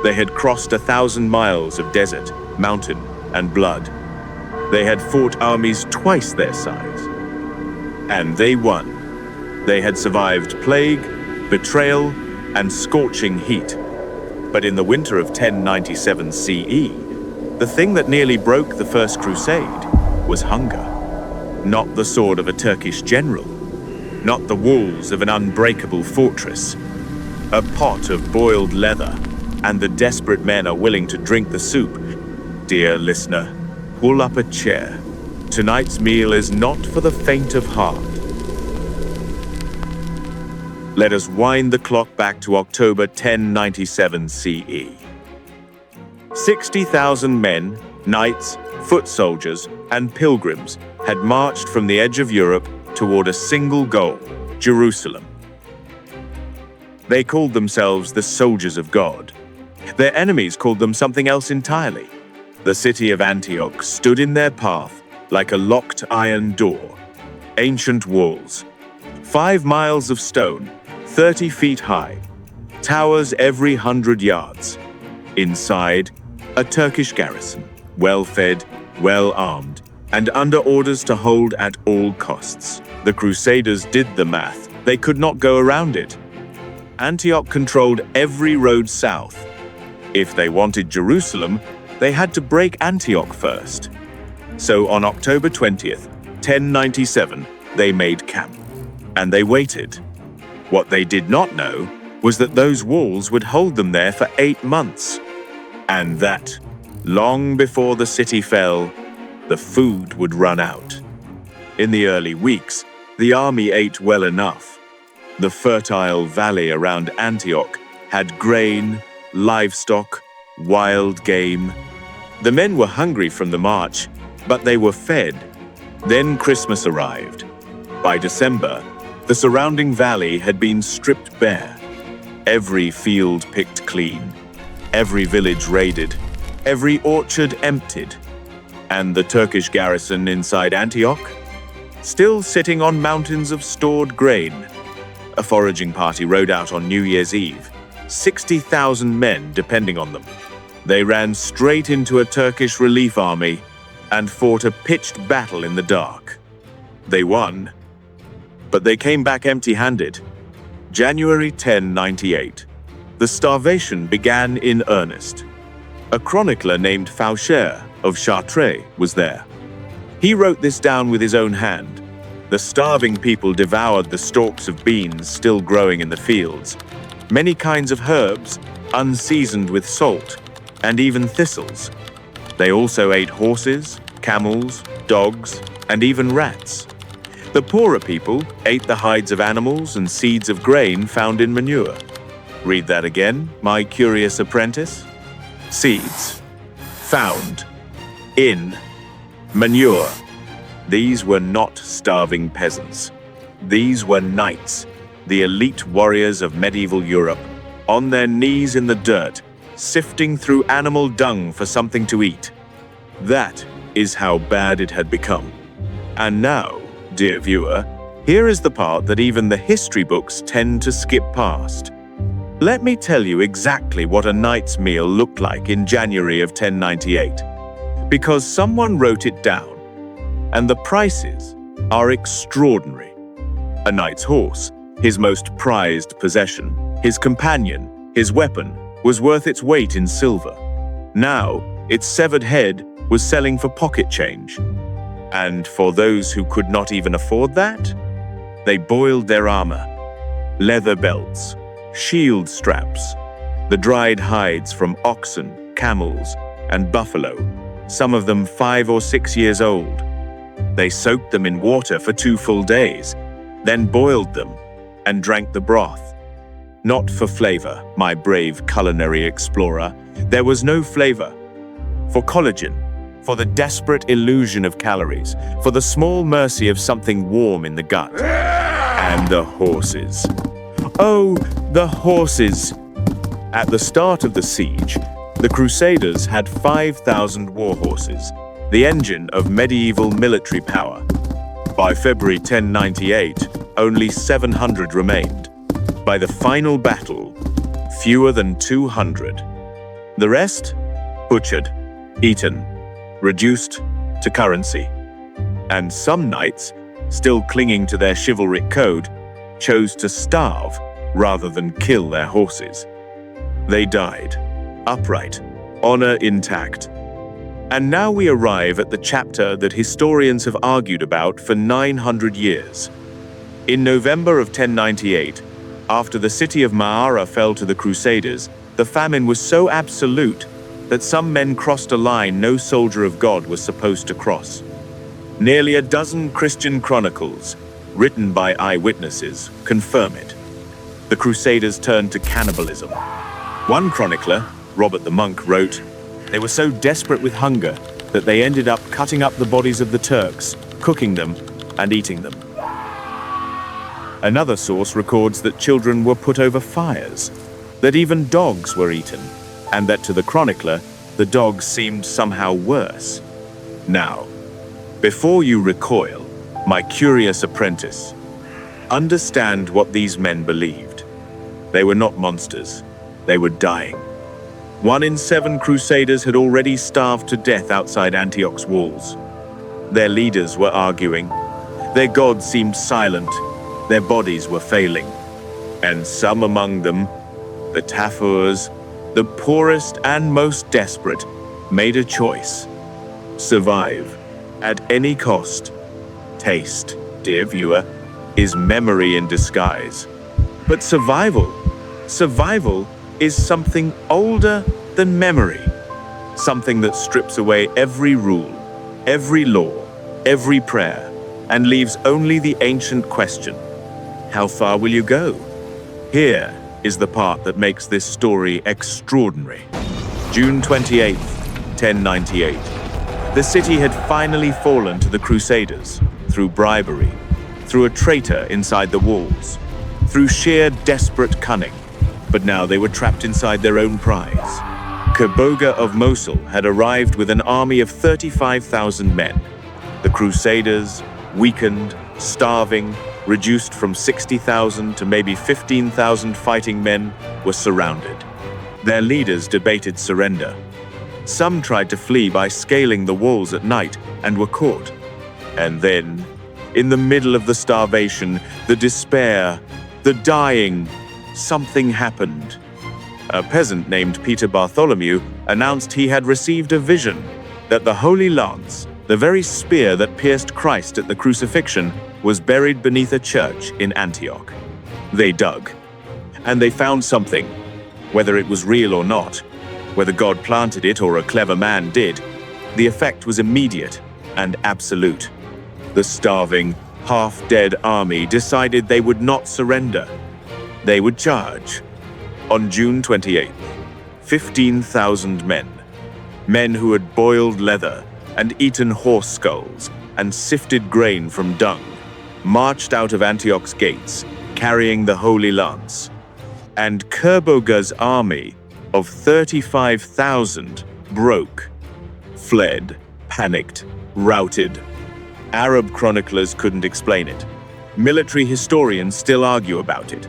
They had crossed 1,000 miles of desert, mountain, and blood. They had fought armies twice their size. And they won. They had survived plague, betrayal, and scorching heat. But in the winter of 1097 CE, the thing that nearly broke the First Crusade was hunger. Not the sword of a Turkish general, not the walls of an unbreakable fortress. A pot of boiled leather, and the desperate men are willing to drink the soup. Dear listener, pull up a chair. Tonight's meal is not for the faint of heart. Let us wind the clock back to October 1097 CE. 60,000 men, knights, foot soldiers, and pilgrims had marched from the edge of Europe toward a single goal, Jerusalem. They called themselves the soldiers of God. Their enemies called them something else entirely. The city of Antioch stood in their path like a locked iron door. Ancient walls, 5 miles of stone, 30 feet high, towers every 100 yards. Inside, a Turkish garrison, well-fed, well-armed, and under orders to hold at all costs. The Crusaders did the math. They could not go around it. Antioch controlled every road south. If they wanted Jerusalem, they had to break Antioch first. So on October 20th, 1097, they made camp. And they waited. What they did not know was that those walls would hold them there for 8 months. And that, long before the city fell, the food would run out. In the early weeks, the army ate well enough. The fertile valley around Antioch had grain, livestock, wild game. The men were hungry from the march, but they were fed. Then Christmas arrived. By December, the surrounding valley had been stripped bare. Every field picked clean, every village raided, every orchard emptied. And the Turkish garrison inside Antioch? Still sitting on mountains of stored grain. A foraging party rode out on New Year's Eve, 60,000 men depending on them. They ran straight into a Turkish relief army and fought a pitched battle in the dark. They won, but they came back empty-handed. January 1098. The starvation began in earnest. A chronicler named Faucher of Chartres was there. He wrote this down with his own hand. The starving people devoured the stalks of beans still growing in the fields, many kinds of herbs, unseasoned with salt, and even thistles. They also ate horses, camels, dogs, and even rats. The poorer people ate the hides of animals and seeds of grain found in manure. Read that again, my curious apprentice. Seeds found in manure. These were not starving peasants. These were knights, the elite warriors of medieval Europe, on their knees in the dirt, sifting through animal dung for something to eat. That is how bad it had become. And now, dear viewer, here is the part that even the history books tend to skip past. Let me tell you exactly what a knight's meal looked like in January of 1098. Because someone wrote it down, and the prices are extraordinary. A knight's horse, his most prized possession, his companion, his weapon, was worth its weight in silver. Now, its severed head was selling for pocket change. And for those who could not even afford that, they boiled their armor, leather belts, shield straps, the dried hides from oxen, camels, and buffalo, some of them 5 or 6 years old. They soaked them in water for 2 full days, then boiled them and drank the broth. Not for flavor, my brave culinary explorer. There was no flavor. For collagen, for the desperate illusion of calories, for the small mercy of something warm in the gut. And the horses. Oh, the horses! At the start of the siege, the Crusaders had 5,000 war horses, the engine of medieval military power. By February 1098, only 700 remained. By the final battle, fewer than 200. The rest? Butchered, eaten, reduced to currency. And some knights, still clinging to their chivalric code, chose to starve rather than kill their horses. They died, upright, honor intact. And now we arrive at the chapter that historians have argued about for 900 years. In November of 1098, after the city of Mahara fell to the Crusaders, the famine was so absolute that some men crossed a line no soldier of God was supposed to cross. Nearly a dozen Christian chronicles, written by eyewitnesses, confirm it. The Crusaders turned to cannibalism. One chronicler, Robert the Monk, wrote, "They were so desperate with hunger that they ended up cutting up the bodies of the Turks, cooking them, and eating them." Another source records that children were put over fires, that even dogs were eaten, and that to the chronicler, the dogs seemed somehow worse. Now, before you recoil, my curious apprentice, understand what these men believed. They were not monsters. They were dying. 1 in 7 crusaders had already starved to death outside Antioch's walls. Their leaders were arguing. Their gods seemed silent. Their bodies were failing. And some among them, the Tafurs, the poorest and most desperate, made a choice. Survive at any cost. Taste, dear viewer, is memory in disguise. But survival is something older than memory. Something that strips away every rule, every law, every prayer, and leaves only the ancient question: how far will you go? Here is the part that makes this story extraordinary. June 28th, 1098. The city had finally fallen to the Crusaders through bribery, through a traitor inside the walls, through sheer desperate cunning. But now they were trapped inside their own prize. Kaboga of Mosul had arrived with an army of 35,000 men. The Crusaders, weakened, starving, reduced from 60,000 to maybe 15,000 fighting men, were surrounded. Their leaders debated surrender. Some tried to flee by scaling the walls at night and were caught. And then, in the middle of the starvation, the despair, the dying, something happened. A peasant named Peter Bartholomew announced he had received a vision that the Holy Lance, the very spear that pierced Christ at the crucifixion, was buried beneath a church in Antioch. They dug, and they found something. Whether it was real or not, whether God planted it or a clever man did, the effect was immediate and absolute. The starving, half-dead army decided they would not surrender. They would charge. On June 28th, 15,000 men who had boiled leather and eaten horse skulls and sifted grain from dung, marched out of Antioch's gates, carrying the Holy Lance. And Kerboga's army of 35,000 broke, fled, panicked, routed. Arab chroniclers couldn't explain it. Military historians still argue about it.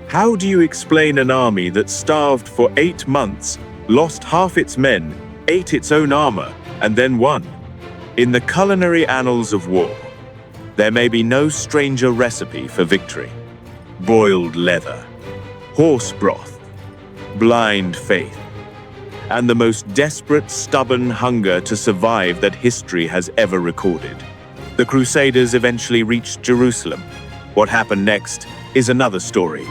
How do you explain an army that starved for 8 months, lost half its men, ate its own armor, and then won? In the culinary annals of war, there may be no stranger recipe for victory. Boiled leather, horse broth, blind faith, and the most desperate, stubborn hunger to survive that history has ever recorded. The Crusaders eventually reached Jerusalem. What happened next is another story,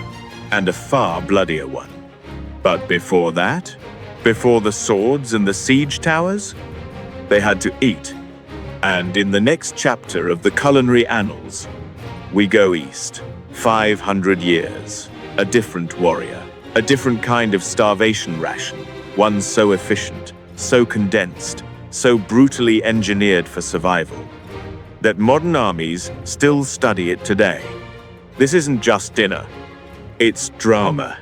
and a far bloodier one. But before that, before the swords and the siege towers, they had to eat. And in the next chapter of the culinary annals, we go east, 500 years, a different warrior, a different kind of starvation ration, one so efficient, so condensed, so brutally engineered for survival, that modern armies still study it today. This isn't just dinner, it's drama.